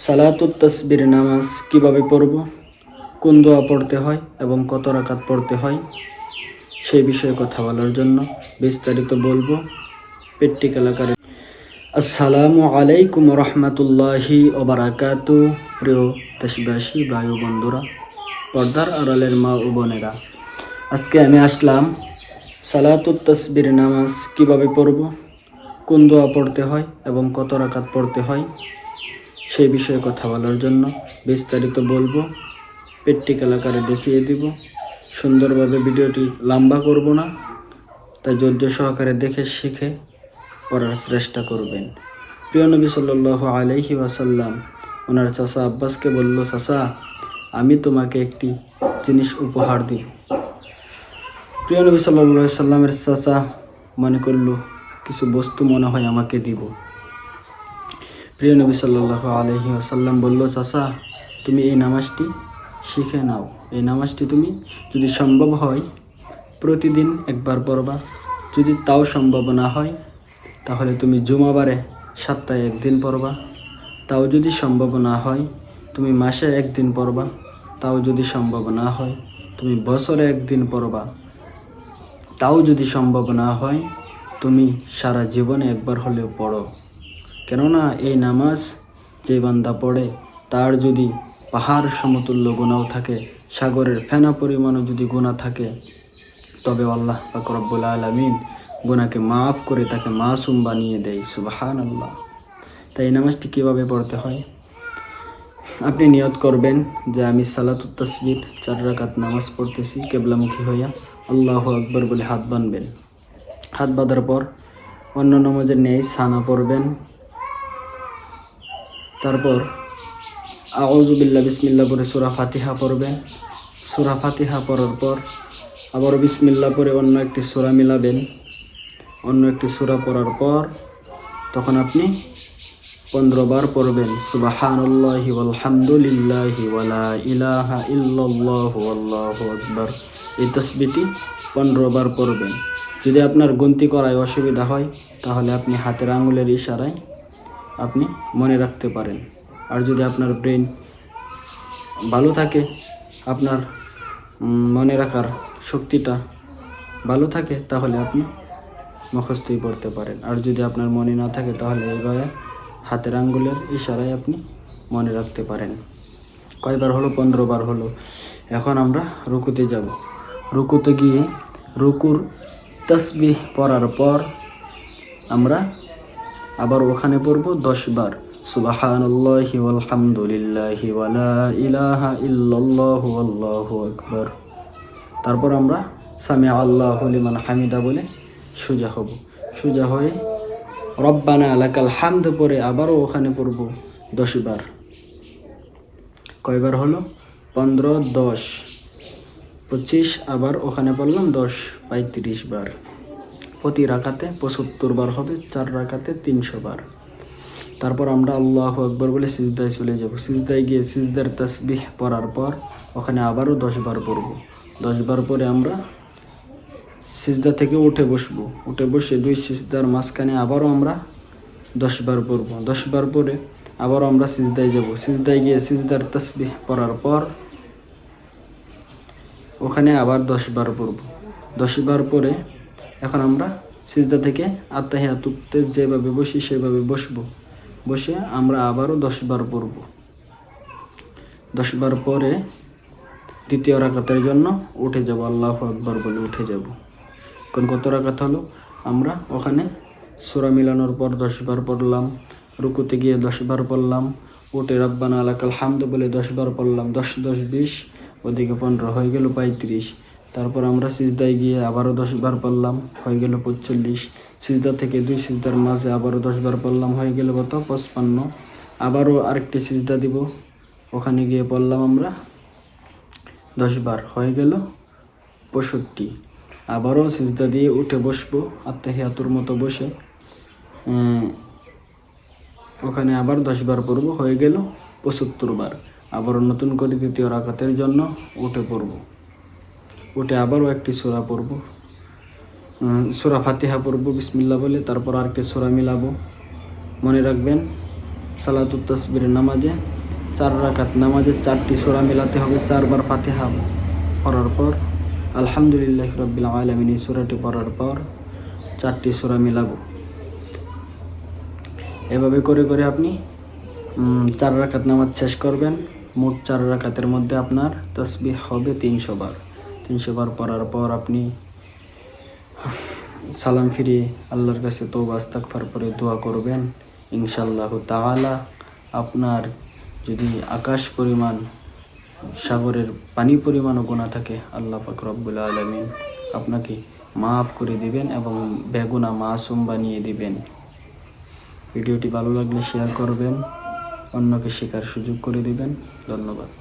সালাতুত তাসবির নামাজ কিভাবে পড়ব, কোন দোয়া পড়তে হয় এবং কত রাকাত পড়তে হয় সেই বিষয়ে কথা বলার জন্য বিস্তারিত বলবো প্র্যাকটিক্যাল আকারে। আসসালামু আলাইকুম রহমতুল্লাহি ওবারাকাতু। প্রিয় দেশবাসী ভাই ও বন্ধুরা, পর্দার আড়ালের মা ও বোনেরা, আজকে আমি আসলাম সালাতুত তাসবির নামাজ কিভাবে পড়ব, কোন দোয়া পড়তে হয় এবং কত রাকাত পড়তে হয় সেই বিষয়ে কথা বলার জন্য বিস্তারিত বলবো, প্র্যাকটিক্যাল আকারে দেখিয়ে দিব। সুন্দরভাবে ভিডিওটি লম্বা করব না, তাই ধৈর্য সহকারে দেখে শিখে পড়ার চেষ্টা করবেন। প্রিয় নবী সাল্লাল্লাহু আলাইহি ওয়াসাল্লাম ওনার চাচা আব্বাসকে বলল, চাচা আমি তোমাকে একটি জিনিস উপহার দিব। প্রিয় নবী সাল্লাল্লাহু আলাইহি সাল্লামের চাচা মনে করল কিছু বস্তু মনে হয় আমাকে দিব। প্রিয় নবী সাল্লাল্লাহু আলাইহি ওয়াসাল্লাম বলল, চাচা তুমি এই নামাজটি শিখে নাও। এই নামাজটি তুমি যদি সম্ভব হয় প্রতিদিন একবার পড়বা, যদি তাও সম্ভব না হয় তাহলে তুমি জুমাবারে সপ্তাহে একদিন পড়বা, তাও যদি সম্ভব না হয় তুমি মাসে একদিন পড়বা, তাও যদি সম্ভব না হয় তুমি বছরে একদিন পড়বা, তাও যদি সম্ভব না হয় তুমি সারা জীবনে একবার হলেও পড়ো। কেননা এই নামাজ যে বান্দা পড়ে তার যদি পাহাড় সমতুল্য গুনাহ থাকে, সাগরের ফেনা পরিমাণও যদি গুনাহ থাকে, তবে আল্লাহ পাক রব্বুল আলামিন গুনাহকে মাফ করে তাকে মাসুম বানিয়ে দেয়। সুবহানাল্লাহ। তাই এই নামাজটি কীভাবে পড়তে হয়, আপনি নিয়ত করবেন যে আমি সালাতুত তাসবির 4 রাকাত নামাজ পড়তেছি কেবলামুখী হইয়া, আল্লাহু আকবার বলে হাত বাঁধবেন। হাত বাঁধার পর অন্য নামাজের ন্যায় সানা পড়বেন। তারপর আউযু বিল্লাহ বিসমিল্লাহ পড়ে সূরা ফাতিহা পড়বেন। সূরা ফাতিহা পড়ার পর আবারও বিসমিল্লাহ পড়ে অন্য একটি সূরা মিলাবেন। অন্য একটি সূরা পড়ার পর তখন আপনি 15 বার পড়বেন সুবহানাল্লাহি ওয়ালহামদুলিল্লাহি ওয়ালা ইলাহা ইল্লাল্লাহু আল্লাহু আকবার। এই তাসবিহটি 15 বার পড়বেন। যদি আপনার গণতি করায় অসুবিধা হয় তাহলে আপনি হাতের আঙুলের ইশারায় আপনি মনে রাখতে পারেন। আর যদি আপনার ব্রেন ভালো থাকে, আপনার মনে রাখার শক্তিটা ভালো থাকে, তাহলে আপনি মুখস্থই পড়তে পারেন। আর যদি আপনার মনে না থাকে তাহলে এইভাবে হাতের আঙ্গুলের ইশারায় আপনি মনে রাখতে পারেন। কয়বার হলো? 15 বার হলো। এখন আমরা রুকুতে যাব। রুকুতে গিয়ে রুকুর তাসবিহ পড়ার পর আমরা আবার ওখানে পড়ব 10 বার সুবহানাল্লাহি ওয়ালহামদুলিল্লাহি ওয়ালা ইলাহা ইল্লাল্লাহু আল্লাহু আকবার। তারপর আমরা সামি আল্লাহু লিমান হামিদা বলে সোজা হব। সোজা হয়ে রব্বানা লাকাল হামদ পরে আবারও ওখানে পড়ব 10 বার। কয়বার হলো? 15, 10, 25, আবার ওখানে পড়লাম 10, 35 বার। প্রতি রাকাতে 75 বার হবে, 4 রাকাতে 300 বার। তারপর আমরা আল্লাহু আকবার বলে সিজদায় চলে যাব। সিজদায় গিয়ে সিজদার তাসবিহ পড়ার পর ওখানে আবারও 10 বার পড়ব। 10 বার পরে আমরা সিজদা থেকে উঠে বসবো। উঠে বসে 2 সিজদার মাঝখানে আবারও আমরা 10 বার পড়ব। 10 বার পরে আবারও আমরা সিজদায় যাব। সিজদায় গিয়ে সিজদার তাসবিহ পড়ার পর ওখানে আবার 10 বার পড়ব। 10 বার পরে এখন আমরা সিজদা থেকে আত্তাহিয়াতুতে যেভাবে বসি সেভাবে বসবো। বসে আমরা আবারও 10 বার পড়ব। 10 বার পরে দ্বিতীয় রাকাতের জন্য উঠে যাব, আল্লাহু আকবার বলে উঠে যাব। কোন কত রাকাত হলো? আমরা ওখানে সূরা মিলানোর পর 10 বার পড়লাম, রুকুতে গিয়ে 10 বার পড়লাম, উঠে রব্বানা লাকাল হামদ বলে 10 বার পড়লাম। 10, 10, 20, ওদিকে 15 হয়ে গেল 35। তারপর আমরা সিজদায় গিয়ে আবারও 10 বার পড়লাম, হয়ে গেল 45। সিজদা থেকে 2 সিজদার মাঝে আবারও 10 বার পড়লাম, হয়ে গেল কত? 55। আবারও আরেকটি সিজদা দিব, ওখানে গিয়ে পড়লাম আমরা 10 বার, হয়ে গেল 65। আবারও সিজদা দিয়ে উঠে বসবো আত্তাহিয়াতুর মতো বসে, ওখানে আবার 10 বার পড়ব, হয়ে গেল 75 বার। আবারও নতুন করে দ্বিতীয় রাকাতের জন্য উঠে পড়ব। উঠে আবারও একটি সূরা পড়ব, সূরা ফাতিহা পড়ব বিসমিল্লাহ বলে, তারপর আরেকটি সূরা মিলাবো। মনে রাখবেন সালাতুত তাসবির নামাজে 4 রাকাত নামাজে 4টি সূরা মিলাতে হবে। 4 বার ফাতিহা পড়ার পর আলহামদুলিল্লাহি রাব্বিল আলামিন এই সূরাটি পড়ার পর 4টি সূরা মিলাবো। এভাবে করে করে আপনি 4 রাকাত নামাজ শেষ করবেন। মোট 4 রাকাতের মধ্যে আপনার তাসবিহ হবে 300 বার। 300 বার পড়ার পর আপনি সালাম ফিরিয়ে আল্লাহর কাছে তওবা ইস্তিগফার করে দোয়া করবেন। ইনশাআল্লাহু তাআলা আপনার যদি আকাশ পরিমাণ সাগরের পানি পরিমাণও গুনাহ থাকে, আল্লাহ পাক রব্বুল আলামিন আপনাকে মাফ করে দিবেন এবং বেগুনাহ মাসুম বানিয়ে দিবেন। ভিডিওটি ভালো লাগলে শেয়ার করবেন, অন্যকে শেখার সুযোগ করে দিবেন। ধন্যবাদ।